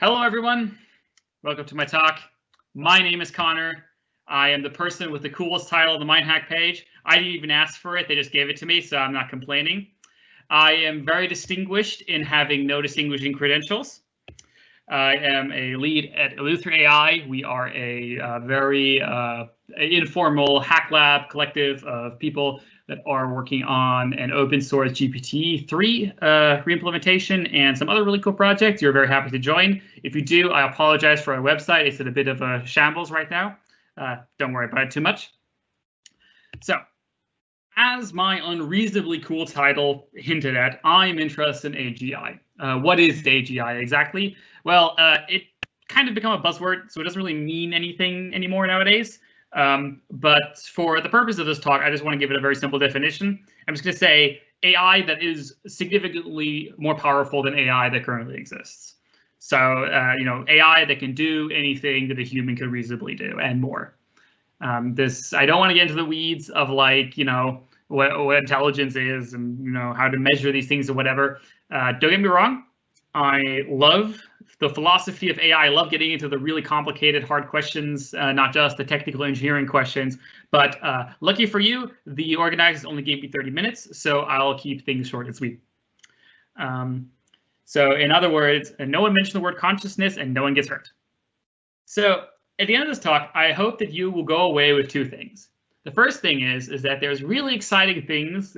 Hello, everyone. Welcome to my talk. My name is Connor. I am the person with the coolest title on the MindHack page. I didn't even ask for it. They just gave it to me, so I'm not complaining. I am very distinguished in having no distinguishing credentials. I am a lead at Leahy AI. We are a very informal hack lab collective of people that are working on an open source GPT-3 reimplementation and some other really cool projects. You're very happy to join. If you do, I apologize for our website. It's in a bit of a shambles right now. Don't worry about it too much. So, as my unreasonably cool title hinted at, I'm interested in AGI. What is AGI exactly? Well, it kind of become a buzzword, so it doesn't really mean anything anymore nowadays. But for the purpose of this talk, I just want to give it a very simple definition. I'm just going to say AI that is significantly more powerful than AI that currently exists. So, AI that can do anything that a human could reasonably do and more. I don't want to get into the weeds of what intelligence is and how to measure these things or whatever. Don't get me wrong. I love the philosophy of AI. I love getting into the really complicated, hard questions, not just the technical engineering questions. But lucky for you, the organizers only gave me 30 minutes, so I'll keep things short and sweet. So in other words, no one mentioned the word consciousness and no one gets hurt. So at the end of this talk, I hope that you will go away with two things. The first thing is that there's really exciting things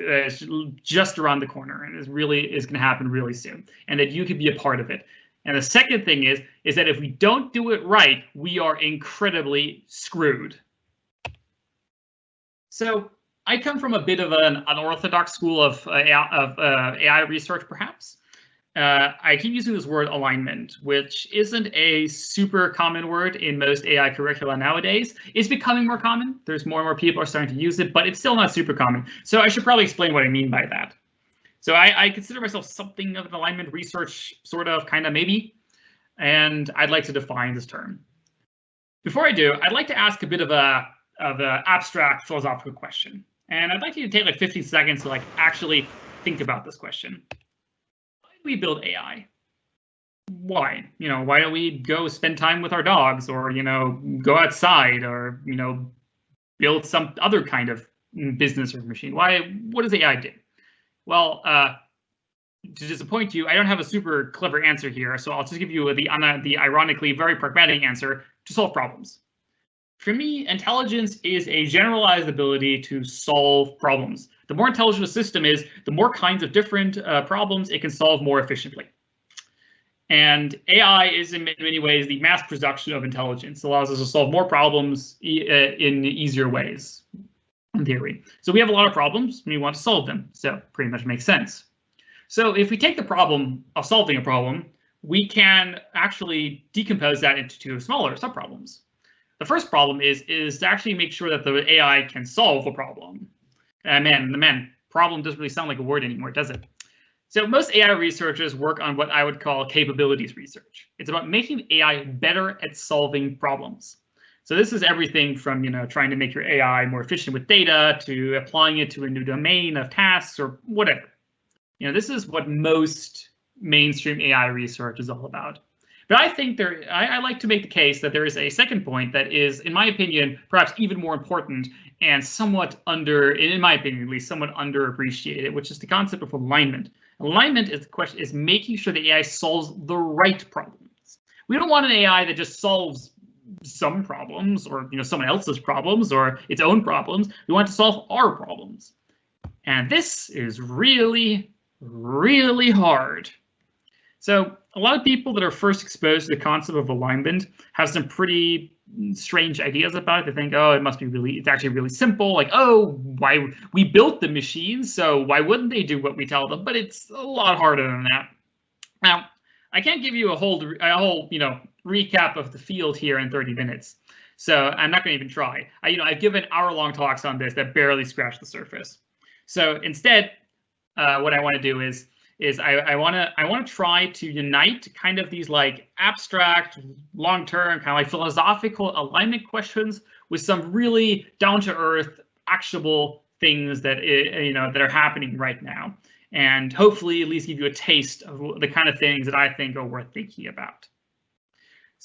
just around the corner and is going to happen really soon, and that you could be a part of it. And the second thing is that if we don't do it right, we are incredibly screwed. So I come from a bit of an unorthodox school of AI research, perhaps. I keep using this word alignment, which isn't a super common word in most AI curricula nowadays. It's becoming more common. There's more and more people are starting to use it, but it's still not super common. So I should probably explain what I mean by that. So I consider myself something of an alignment research, sort of, kind of, maybe, and I'd like to define this term. Before I do, I'd like to ask a bit of an abstract philosophical question, and I'd like you to take like 15 seconds to actually think about this question. We build AI? Why? Why don't we go spend time with our dogs, or go outside, or build some other kind of business or machine? What does AI do? Well, to disappoint you, I don't have a super clever answer here, so I'll just give you the ironically very pragmatic answer: to solve problems. For me, intelligence is a generalized ability to solve problems. The more intelligent a system is, the more kinds of different problems it can solve more efficiently. And AI is in many ways the mass production of intelligence. It allows us to solve more problems in easier ways, in theory. So we have a lot of problems, and we want to solve them. So pretty much makes sense. So if we take the problem of solving a problem, we can actually decompose that into two smaller subproblems. The first problem is to actually make sure that the AI can solve a problem. Problem doesn't really sound like a word anymore, does it? So most AI researchers work on what I would call capabilities research. It's about making the AI better at solving problems. So this is everything from trying to make your AI more efficient with data, to applying it to a new domain of tasks or whatever. This is what most mainstream AI research is all about. But I think I like to make the case that there is a second point that is, in my opinion, perhaps even more important and somewhat in my opinion at least, somewhat underappreciated, which is the concept of alignment. Alignment is making sure the AI solves the right problems. We don't want an AI that just solves some problems, or someone else's problems, or its own problems. We want to solve our problems. And this is really, really hard. So a lot of people that are first exposed to the concept of alignment have some pretty strange ideas about it. They think, oh, it's actually really simple. Like, oh, why we built the machines, so why wouldn't they do what we tell them? But it's a lot harder than that. Now, I can't give you a whole recap of the field here in 30 minutes. So I'm not going to even try. I've given hour-long talks on this that barely scratch the surface. So instead, what I want to do is I want to try to unite kind of these abstract, long-term, kind of philosophical alignment questions with some really down-to-earth, actionable things that that are happening right now, and hopefully at least give you a taste of the kind of things that I think are worth thinking about.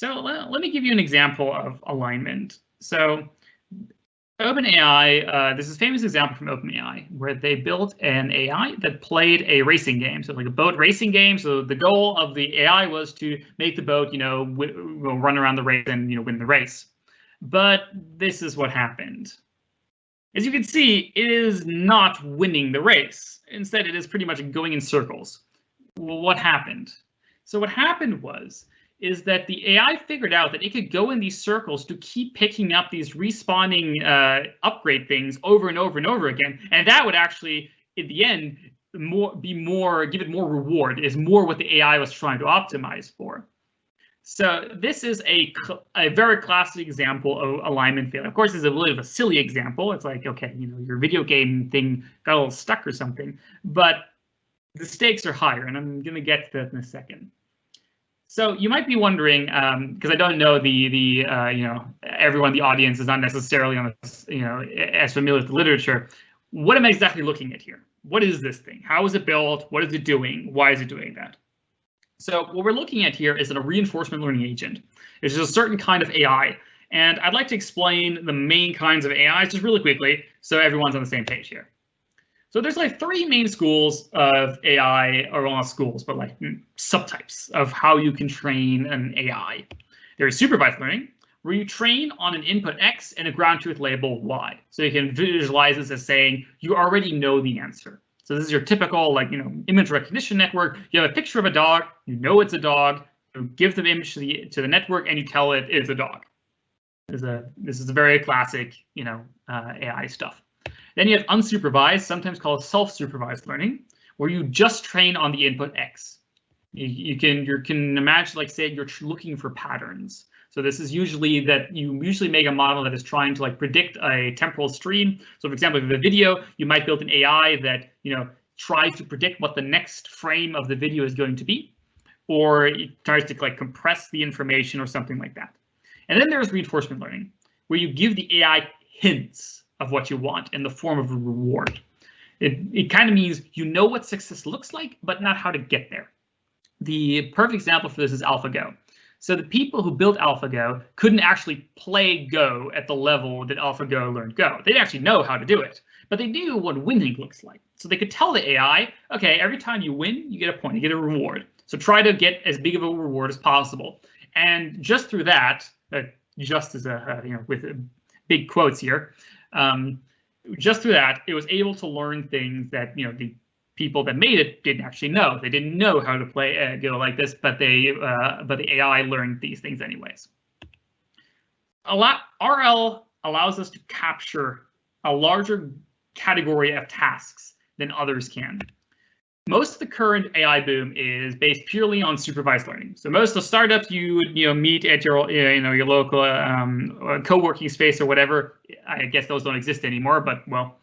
So let me give you an example of alignment. So OpenAI, this is a famous example from OpenAI, where they built an AI that played a racing game, so like a boat racing game. So the goal of the AI was to make the boat, run around the race and win the race. But this is what happened. As you can see, it is not winning the race. Instead, it is pretty much going in circles. Well, what happened? So what happened is that the AI figured out that it could go in these circles to keep picking up these respawning upgrade things over and over and over again, and that would actually, in the end, give it more reward. Is more what the AI was trying to optimize for. So this is a very classic example of alignment failure. Of course, it's a little bit of a silly example. It's like, okay, your video game thing got a little stuck or something, but the stakes are higher, and I'm going to get to that in a second. So you might be wondering, because I don't know everyone in the audience is not necessarily as familiar with the literature. What am I exactly looking at here? What is this thing? How is it built? What is it doing? Why is it doing that? So what we're looking at here is a reinforcement learning agent. It's just a certain kind of AI. And I'd like to explain the main kinds of AIs just really quickly so everyone's on the same page here. So there's like 3 main schools of AI, or well, not schools, but like subtypes of how you can train an AI. There's supervised learning, where you train on an input X and a ground truth label Y. So you can visualize this as saying you already know the answer. So this is your typical image recognition network. You have a picture of a dog, you know it's a dog, you give the image to the network, and you tell it it's a dog. This is a very classic AI stuff. Then you have unsupervised, sometimes called self-supervised learning, where you just train on the input X. You can imagine, like, say you're looking for patterns. So this is usually that you make a model that is trying to predict a temporal stream. So for example, if you have a video, you might build an AI that tries to predict what the next frame of the video is going to be, or it tries to compress the information or something like that. And then there's reinforcement learning, where you give the AI hints of what you want in the form of a reward. It kind of means you know what success looks like, but not how to get there. The perfect example for this is AlphaGo. So the people who built AlphaGo couldn't actually play Go at the level that AlphaGo learned Go. They didn't actually know how to do it, but they knew what winning looks like. So they could tell the AI, okay, every time you win, you get a point, you get a reward. So try to get as big of a reward as possible. And just through that, just as with big quotes here, just through that, it was able to learn things that the people that made it didn't actually know. They didn't know how to play Go like this, but the AI learned these things anyways. RL allows us to capture a larger category of tasks than others can. Most of the current AI boom is based purely on supervised learning. So most of the startups you would meet at your your local co-working space or whatever. I guess those don't exist anymore, but well.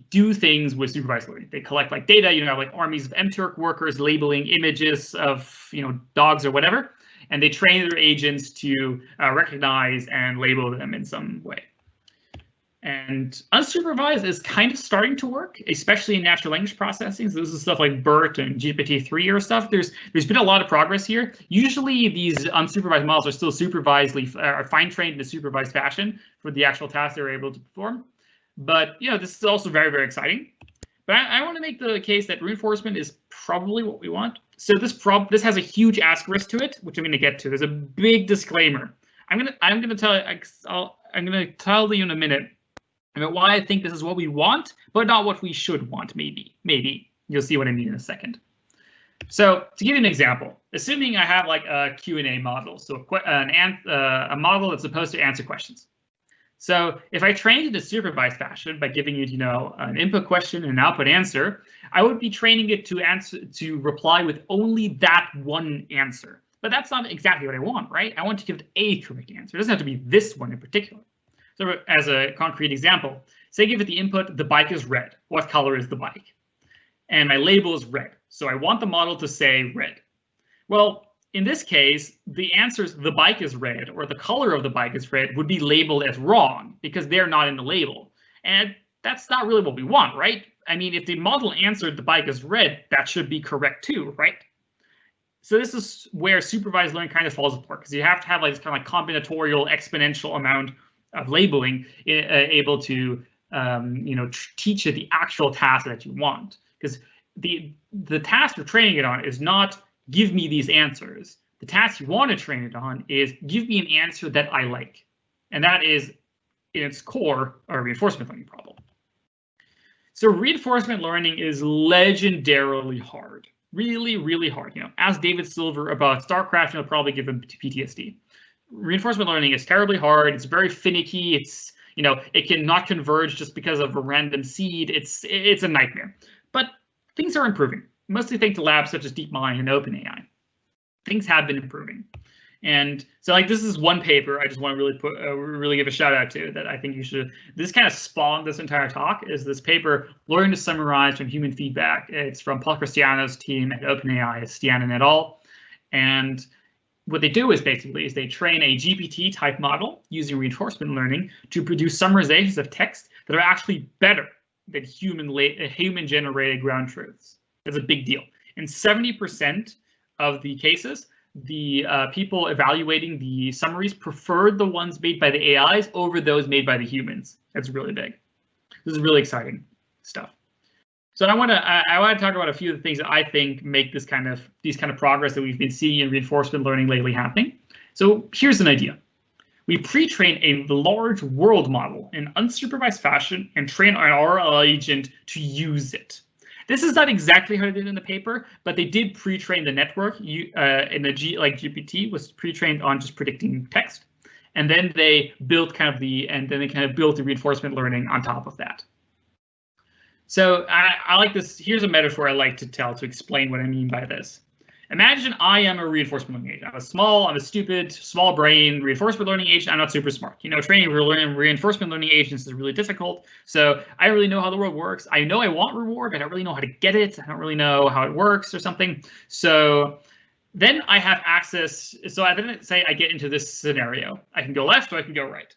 Do things with supervised learning. They collect data, have armies of MTurk workers labeling images of dogs or whatever, and they train their agents to recognize and label them in some way. And unsupervised is kind of starting to work, especially in natural language processing. So this is stuff like BERT and GPT-3 or stuff. There's been a lot of progress here. Usually these unsupervised models are still fine-trained in a supervised fashion for the actual tasks they're able to perform. But this is also very, very exciting. But I want to make the case that reinforcement is probably what we want. So this has a huge asterisk to it, which I'm going to get to. There's a big disclaimer. I'm going to tell you in a minute about why I think this is what we want, but not what we should want. Maybe you'll see what I mean in a second. So to give you an example, assuming I have a Q&A model, so a model that's supposed to answer questions. So if I trained it in a supervised fashion by giving it, an input question and an output answer, I would be training it to reply with only that one answer. But that's not exactly what I want, right? I want to give it a correct answer. It doesn't have to be this one in particular. So as a concrete example, say I give it the input, the bike is red. What color is the bike? And my label is red. So I want the model to say red. Well, in this case, the answers the bike is red or the color of the bike is red would be labeled as wrong because they're not in the label. And that's not really what we want, right? I mean, if the model answered the bike is red, that should be correct too, right? So this is where supervised learning kind of falls apart, because you have to have like this kind of like combinatorial exponential amount of labeling able to teach it the actual task that you want. Because the task you're training it on is not give me these answers. The task you want to train it on is give me an answer that I like. And that is, in its core, a reinforcement learning problem. So reinforcement learning is legendarily hard. Really, really hard. Ask David Silver about StarCraft, and he'll probably give him PTSD. Reinforcement learning is terribly hard. It's very finicky. It's, it can not converge just because of a random seed. It's a nightmare. But things are improving, mostly thanks to labs such as DeepMind and OpenAI. Things have been improving. And so like this is one paper I just want to really give a shout out to that I think you should. This kind of spawned this entire talk, is this paper, Learn to Summarize from Human Feedback. It's from Paul Cristiano's team at OpenAI, Stianon et al. And what they do is basically they train a GPT type model using reinforcement learning to produce summarizations of text that are actually better than human generated ground truths. That's a big deal. In 70% of the cases, the people evaluating the summaries preferred the ones made by the AIs over those made by the humans. That's really big. This is really exciting stuff. So I want to talk about a few of the things that I think make these kind of progress that we've been seeing in reinforcement learning lately happening. So here's an idea. We pre-train a large world model in unsupervised fashion and train an RL agent to use it. This is not exactly how they did in the paper, but they did pre-train the network. GPT was pre-trained on just predicting text, and then they built the reinforcement learning on top of that. So I like this. Here's a metaphor I like to tell to explain what I mean by this. Imagine I am a reinforcement learning agent. I'm a stupid, small brain reinforcement learning agent. I'm not super smart. Training reinforcement learning agents is really difficult. So I don't really know how the world works. I know I want reward, but I don't really know how to get it. I don't really know how it works or something. So then I have access. So I then say I get into this scenario. I can go left or I can go right.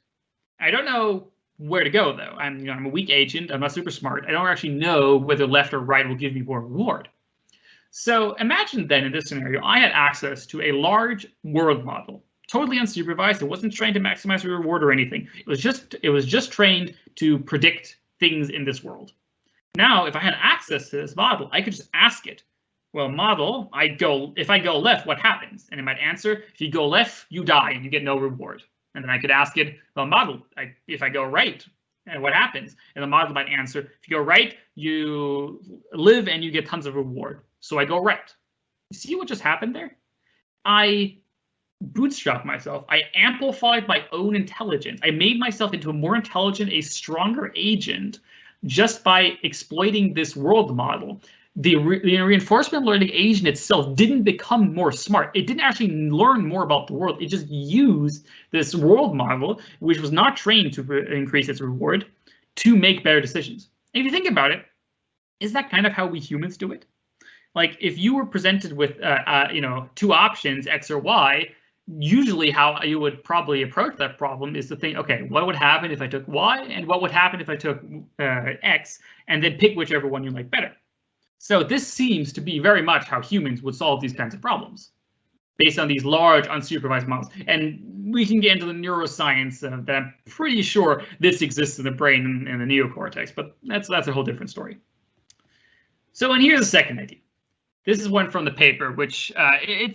I don't know where to go though. I'm a weak agent. I'm not super smart. I don't actually know whether left or right will give me more reward. So imagine then in this scenario, I had access to a large world model, totally unsupervised. It wasn't trained to maximize the reward or anything. It was just trained to predict things in this world. Now, if I had access to this model, I could just ask it, well, model, if I go left, what happens? And it might answer, if you go left, you die and you get no reward. And then I could ask it, well, model, if I go right, what happens? And the model might answer, if you go right, you live and you get tons of reward. So I go right. You see what just happened there? I bootstrapped myself. I amplified my own intelligence. I made myself into a more intelligent, a stronger agent just by exploiting this world model. The reinforcement learning agent itself didn't become more smart. It didn't actually learn more about the world. It just used this world model, which was not trained to increase its reward, to make better decisions. And if you think about it, is that kind of how we humans do it? Like if you were presented with, two options, X or Y, usually how you would probably approach that problem is to think, okay, what would happen if I took Y, and what would happen if I took X, and then pick whichever one you like better. So this seems to be very much how humans would solve these kinds of problems, based on these large unsupervised models. And we can get into the neuroscience that I'm pretty sure this exists in the brain and the neocortex, but that's a whole different story. So, and here's the second idea. This is one from the paper, which they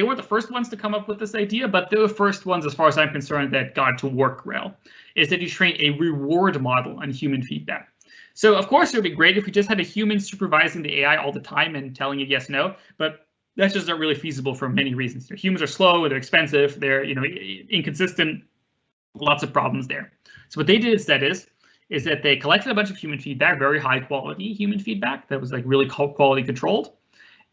weren't the first ones to come up with this idea, but they're the first ones, as far as I'm concerned, that got to work well, is that you train a reward model on human feedback. So of course, it would be great if we just had a human supervising the AI all the time and telling it yes, no, but that's just not really feasible for many reasons. Humans are slow, they're expensive, they're inconsistent, lots of problems there. So what they did instead is that they collected a bunch of human feedback, very high quality human feedback that was like really quality controlled,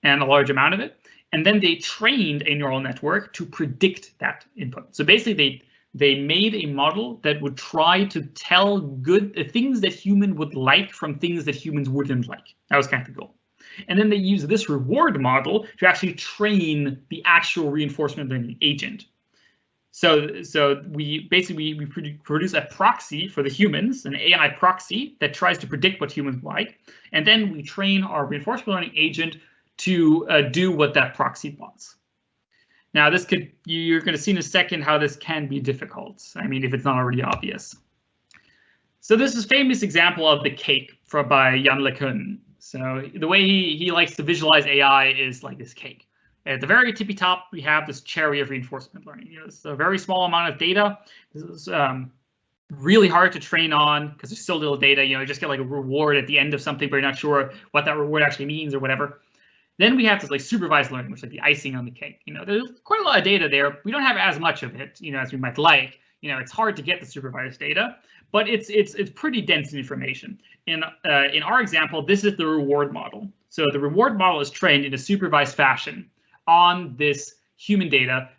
and a large amount of it. And then they trained a neural network to predict that input. So basically they made a model that would try to tell things that human would like from things that humans wouldn't like. That was kind of the goal. And then they used this reward model to actually train the actual reinforcement learning agent. So we produce a proxy for the humans, an AI proxy that tries to predict what humans like, and then we train our reinforcement learning agent to do what that proxy wants. Now, this could, you're going to see in a second how this can be difficult. I mean, if it's not already obvious. So this is a famous example of the cake by Jan LeCun. So the way he likes to visualize AI is like this cake. At the very tippy top, we have this cherry of reinforcement learning. It's a very small amount of data. This is really hard to train on because there's so little data. You just get like a reward at the end of something, but you're not sure what that reward actually means or whatever. Then we have this like supervised learning, which is like the icing on the cake. There's quite a lot of data there. We don't have as much of it, as we might like. It's hard to get the supervised data, but it's pretty dense in information. In our example, this is the reward model. So the reward model is trained in a supervised fashion on this human data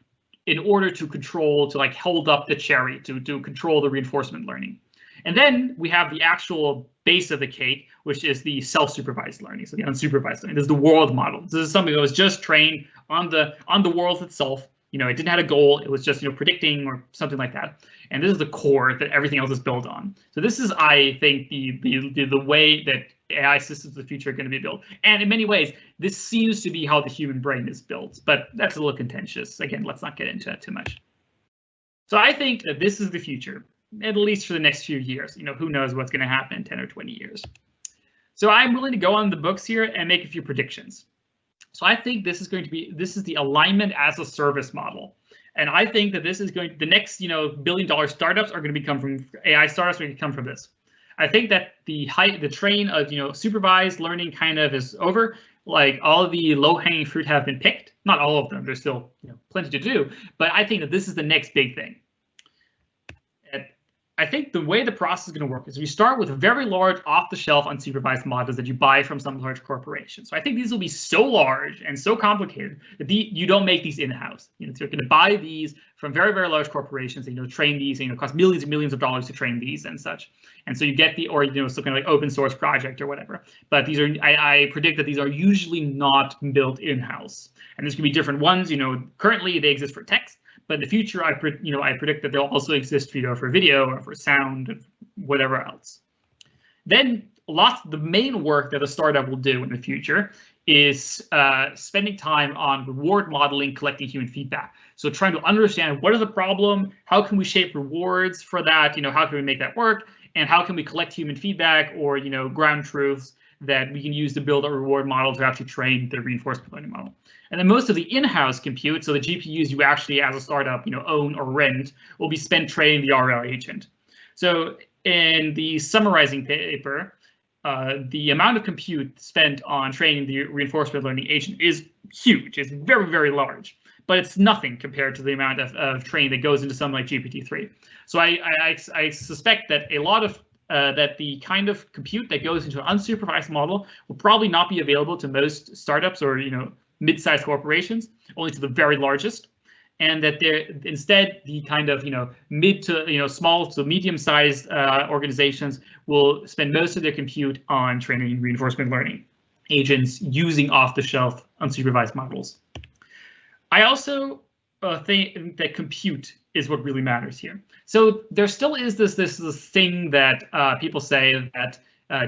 in order to control, to like hold up the cherry, to control the reinforcement learning. And then we have the actual base of the cake, which is the self-supervised learning, so the unsupervised learning. This is the world model. This is something that was just trained on the world itself. It didn't have a goal. It was just predicting or something like that. And this is the core that everything else is built on. So this is, I think, the way that AI systems of the future are going to be built. And in many ways, this seems to be how the human brain is built. But that's a little contentious. Again, let's not get into that too much. So I think that this is the future, at least for the next few years. Who knows what's going to happen in 10 or 20 years. So I'm willing to go on the books here and make a few predictions. So I think this is the alignment as a service model. And I think that this is the next, billion-dollar startups are going to become from AI startups are going to come from this. I think that the train of, supervised learning kind of is over. Like all of the low-hanging fruit have been picked. Not all of them. There's still plenty to do. But I think that this is the next big thing. I think the way the process is going to work is we start with very large off-the-shelf unsupervised models that you buy from some large corporation. So I think these will be so large and so complicated that you don't make these in-house. So you're going to buy these from very, very large corporations, train these, cost millions and millions of dollars to train these and such. And so you get some kind of like open source project or whatever. But these are, I predict that these are usually not built in-house. And there's going to be different ones. Currently they exist for text. But in the future, I predict that they'll also exist for video or for sound and whatever else. Then the main work that a startup will do in the future is spending time on reward modeling, collecting human feedback. So trying to understand what is the problem, how can we shape rewards for that, how can we make that work, and how can we collect human feedback or ground truths that we can use to build a reward model to actually train the reinforcement learning model. And then most of the in-house compute, so the GPUs you actually as a startup own or rent, will be spent training the RL agent. So in the summarizing paper, the amount of compute spent on training the reinforcement learning agent is huge. It's very, very large, but it's nothing compared to the amount of training that goes into something like GPT-3. So I suspect that a lot of that the kind of compute that goes into an unsupervised model will probably not be available to most startups or mid-sized corporations, only to the very largest, and that instead the kind of mid to small to medium-sized organizations will spend most of their compute on training reinforcement learning agents using off-the-shelf unsupervised models. I also think that compute is what really matters here. So there still is this thing that people say that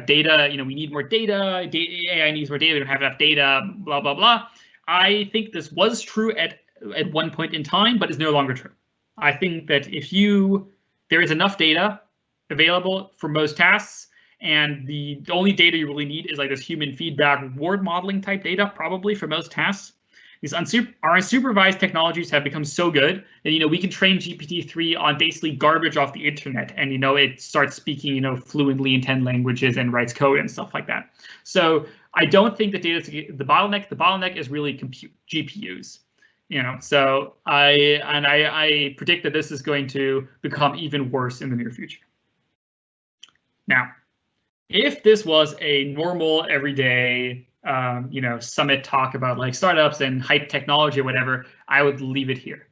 data, we need more data, AI needs more data, we don't have enough data, blah, blah, blah. I think this was true at one point in time, but is no longer true. I think that there is enough data available for most tasks, and the only data you really need is like this human feedback reward modeling type data, probably for most tasks. Our unsupervised technologies have become so good that we can train GPT-3 on basically garbage off the internet, and it starts speaking fluently in 10 languages and writes code and stuff like that. So I don't think that data is the bottleneck. The bottleneck is really compute, GPUs. So I predict that this is going to become even worse in the near future. Now, if this was a normal everyday summit talk about like startups and hype technology or whatever, I would leave it here.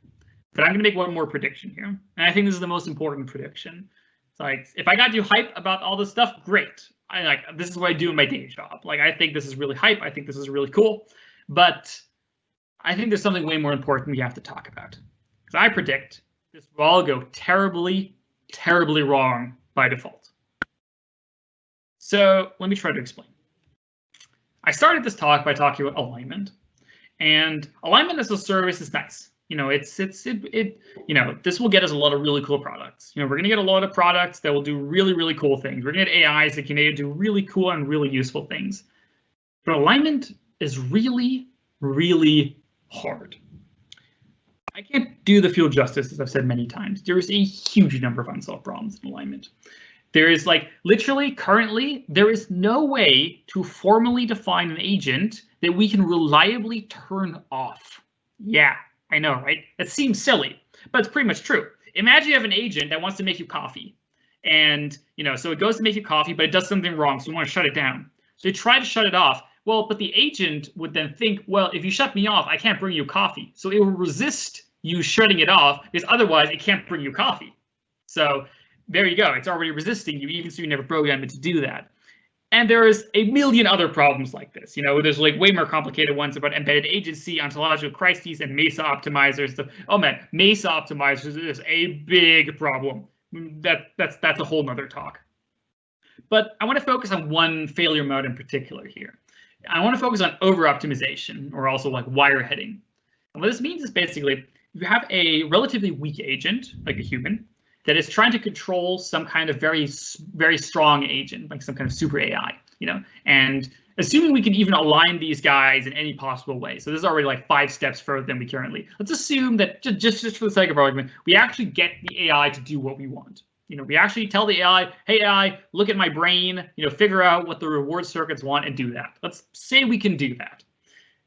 But I'm going to make one more prediction here. And I think this is the most important prediction. It's like, if I got you hype about all this stuff, great. This is what I do in my day job. Like, I think this is really hype. I think this is really cool. But I think there's something way more important we have to talk about. Because I predict this will all go terribly, terribly wrong by default. So let me try to explain. I started this talk by talking about alignment, and alignment as a service is nice. You know, this will get us a lot of really cool products. You know, we're going to get a lot of products that will do really, really cool things. We're going to get AIs that can do really cool and really useful things. But alignment is really, really hard. I can't do the field justice, as I've said many times. There is a huge number of unsolved problems in alignment. There is literally currently, there is no way to formally define an agent that we can reliably turn off. Yeah, I know, right? It seems silly, but it's pretty much true. Imagine you have an agent that wants to make you coffee. And, so it goes to make you coffee, but it does something wrong, so we want to shut it down. So you try to shut it off. Well, but the agent would then think, well, if you shut me off, I can't bring you coffee. So it will resist you shutting it off, because otherwise it can't bring you coffee. So there you go. It's already resisting you, even so you never programmed it to do that. And there's a million other problems like this. There's way more complicated ones about embedded agency, ontological crises, and MESA optimizers. Oh man, MESA optimizers is a big problem. That's a whole nother talk. But I want to focus on one failure mode in particular here. I want to focus on over-optimization, or also wireheading. And what this means is basically, you have a relatively weak agent, like a human, that is trying to control some kind of very, very strong agent, like some kind of super AI, and assuming we can even align these guys in any possible way. So this is already 5 steps further than we currently. Let's assume that just for the sake of argument, we actually get the AI to do what we want. We actually tell the AI, hey AI, look at my brain, figure out what the reward circuits want and do that. Let's say we can do that.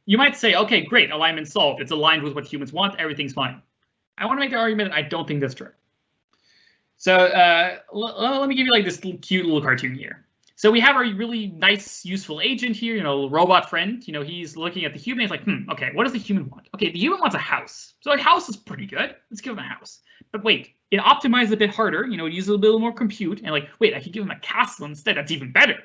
You might say, okay, great, alignment solved. It's aligned with what humans want, everything's fine. I want to make the argument that I don't think that's true. So let me give you this cute little cartoon here. So we have a really nice, useful agent here, robot friend. He's looking at the human. He's like, okay, what does the human want? Okay, the human wants a house. So a house is pretty good. Let's give him a house. But wait, it optimized a bit harder. It uses a little more compute. And wait, I could give him a castle instead. That's even better.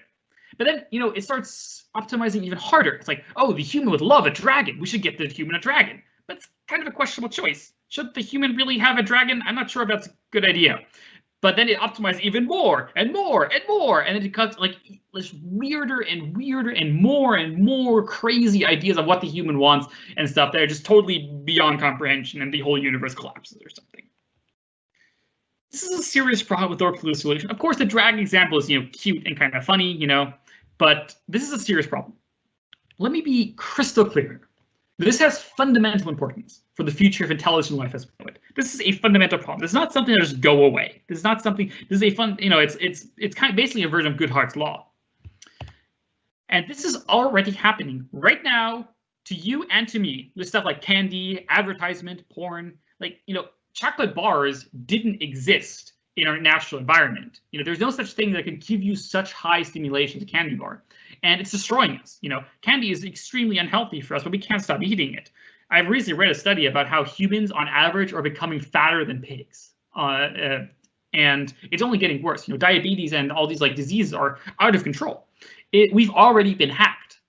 But then, it starts optimizing even harder. It's like, oh, the human would love a dragon. We should get the human a dragon. But it's kind of a questionable choice. Should the human really have a dragon? I'm not sure if that's a good idea. But then it optimizes even more and more and more. And it becomes this weirder and weirder and more crazy ideas of what the human wants and stuff that are just totally beyond comprehension, and the whole universe collapses or something. This is a serious problem with Orc-Fluid solution. Of course, the dragon example is, cute and kind of funny, but this is a serious problem. Let me be crystal clear. This has fundamental importance for the future of intelligent life as we know it. This is a fundamental problem. This is not something that just go away. This is not something. This is a fun. It's kind of basically a version of Goodhart's law. And this is already happening right now to you and to me. There's stuff like candy, advertisement, porn. Chocolate bars didn't exist in our natural environment. There's no such thing that can give you such high stimulation as a candy bar. And it's destroying us. Candy is extremely unhealthy for us, but we can't stop eating it. I've recently read a study about how humans, on average, are becoming fatter than pigs, and it's only getting worse. Diabetes and all these diseases are out of control. We've already been hacked.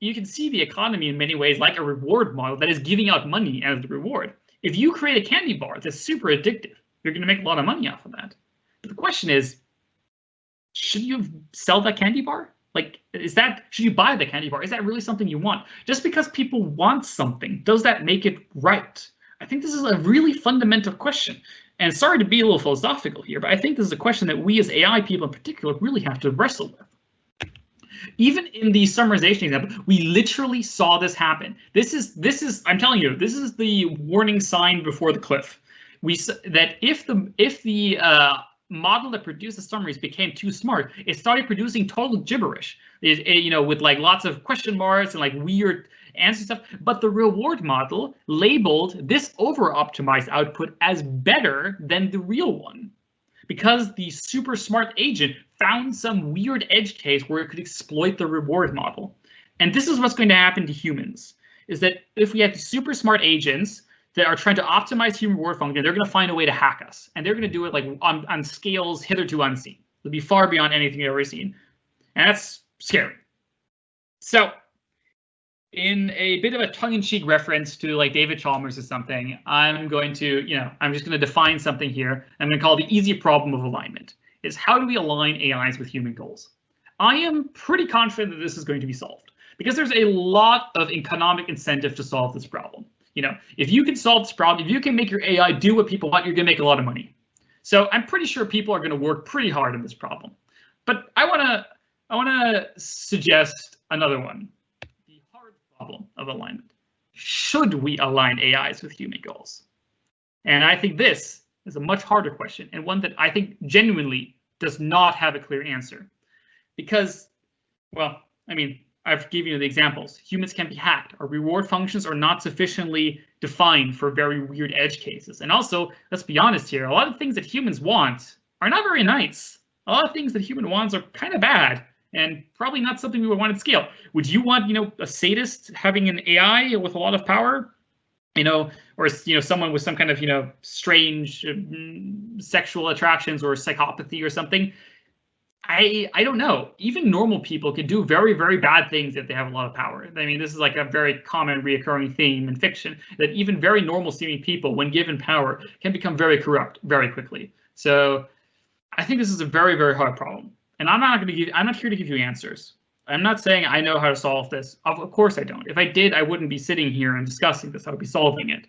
You can see the economy in many ways like a reward model that is giving out money as the reward. If you create a candy bar that's super addictive, you're going to make a lot of money off of that. But the question is, should you sell that candy bar? Should you buy the candy bar? Is that really something you want? Just because people want something, does that make it right? I think this is a really fundamental question. And sorry to be a little philosophical here, but I think this is a question that we as AI people in particular really have to wrestle with. Even in the summarization example, we literally saw this happen. This is, I'm telling you, this is the warning sign before the cliff. That if the model that produced the summaries became too smart, it started producing total gibberish, with lots of question marks and weird answer stuff. But the reward model labeled this over-optimized output as better than the real one, because the super smart agent found some weird edge case where it could exploit the reward model. And this is what's going to happen to humans, is that if we have super smart agents that are trying to optimize human reward function, they're going to find a way to hack us. And they're going to do it on scales hitherto unseen. It'll be far beyond anything you've ever seen. And that's scary. So in a bit of a tongue-in-cheek reference to David Chalmers or something, I'm going to, I'm just going to define something here. I'm going to call it the easy problem of alignment. Is how do we align AIs with human goals? I am pretty confident that this is going to be solved. because there's a lot of economic incentive to solve this problem. You know, if you can solve this problem, if you can make your AI do what people want, you're going to make a lot of money. So I'm pretty sure people are going to work pretty hard on this problem. But I want to suggest another one. The hard problem of alignment. Should we align AIs with human goals? And I think this is a much harder question, and one that I think genuinely does not have a clear answer. Because, well, I mean, I've given you the examples. Humans can be hacked. Our reward functions are not sufficiently defined for very weird edge cases. And also, let's be honest here, a lot of things that humans want are not very nice. A lot of things that human wants are kind of bad, and probably not something we would want at scale. Would you want, you know, a sadist having an AI with a lot of power? You know, or, you know, someone with some kind of, you know, strange sexual attractions or psychopathy or something? I don't know. Even normal people can do very, very bad things if they have a lot of power. I mean, this is like a very common reoccurring theme in fiction, that even very normal seeming people, when given power, can become very corrupt very quickly. So I think this is a very, very hard problem. And I'm not here to give you answers. I'm not saying I know how to solve this. Of course I don't. If I did, I wouldn't be sitting here and discussing this. I would be solving it.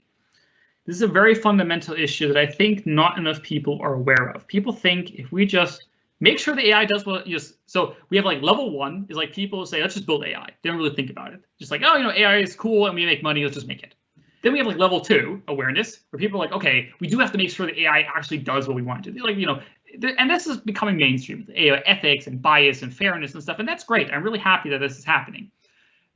This is a very fundamental issue that I think not enough people are aware of. People think if we just make sure the AI does what so we have like level 1 is like people say, let's just build AI. They don't really think about it. Just like, oh, you know, AI is cool and we make money, let's just make it. Then we have like level 2 awareness, where people are like, okay, we do have to make sure the AI actually does what we want it to do. Like, you know, and this is becoming mainstream, ethics and bias and fairness and stuff, and that's great. I'm really happy that this is happening.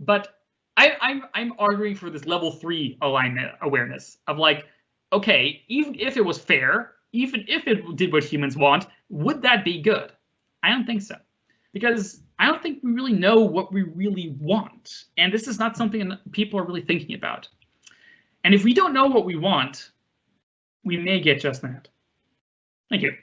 But I'm arguing for this level 3 alignment awareness of like, okay, even if it was fair, even if it did what humans want, would that be good? I don't think so, because I don't think we really know what we really want, and this is not something that people are really thinking about. And if we don't know what we want, we may get just that. Thank you.